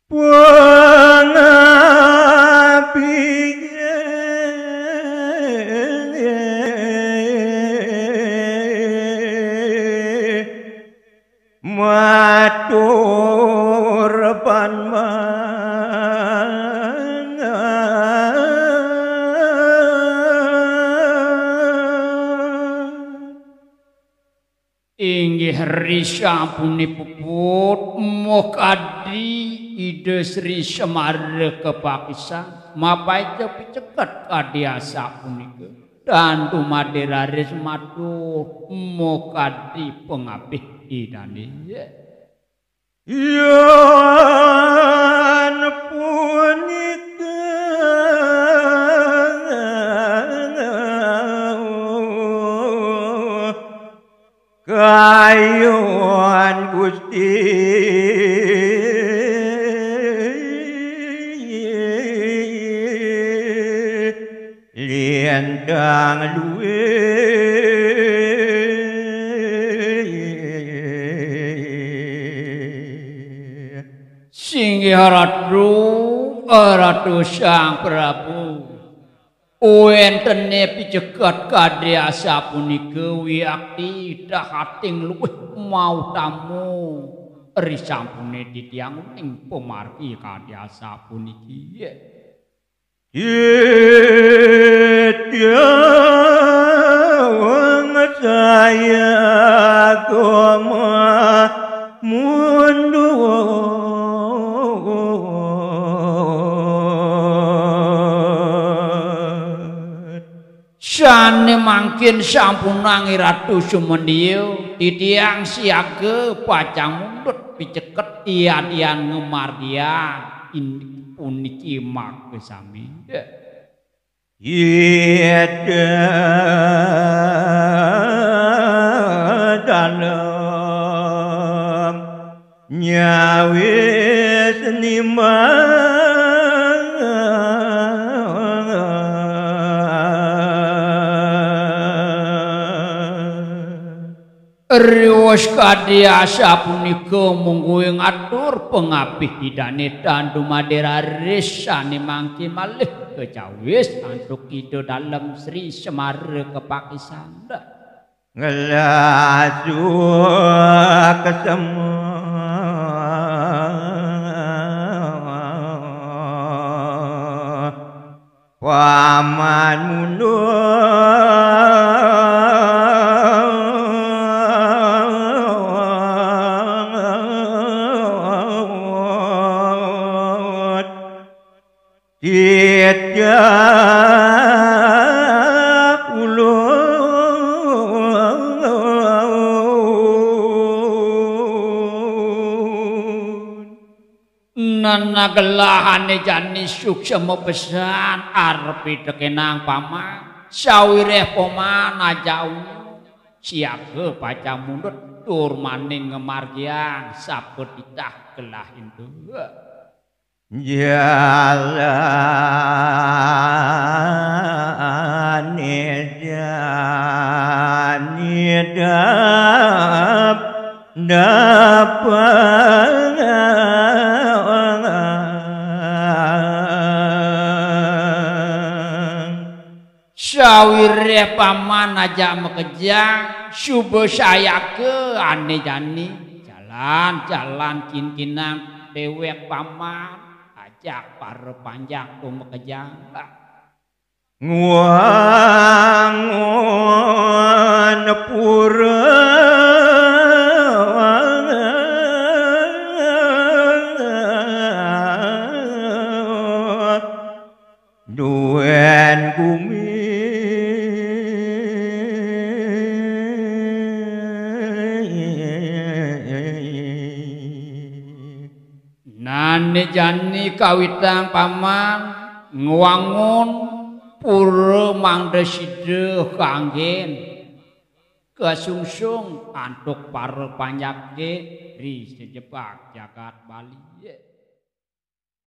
Pengapi matur Inggih risa puni puput mokadi ide Sri Semar kepakisan mapai cepet kadiasa punika dan tumaderaris matur mokadi pengabih idane yan punika kayuan Gusti liandang luwe Singgih Ratu Sang Prabu Wentene picegat kadheasa punika wiakti dahating luwih mau tamu risampune titiang ing pemargi kadheasa puniki tiang saya koma mundur Sane mangkin sampun nangi Ratu Sumendya titiang siaga pacang mundut piceket tian ngemargian puniki make sami dalam nyawi seniman Riwas kadhiasa punika mungguing atur pengabih idane dan dumaderaris sane mangke malih kecawis antuk ida dalem Sri Semar kepakisan ngelasu kesemua paman mundur tiap ulun nana gelahane jani suksema pesan arep tekenang paman sawireh paman aja siaga paca mundut tur maning ngemargian sapet itah gelah itu jalani dapat sawire paman aja mekejang subuh saya ke ane jani jalan kinkinang dewek paman ajak para panjang tu mekejang nguangon pura duen bumi nane jani kawitang paman nguangun pura mangdeside kanggen kesungsung antuk para panyake ri sejebak jagat Bali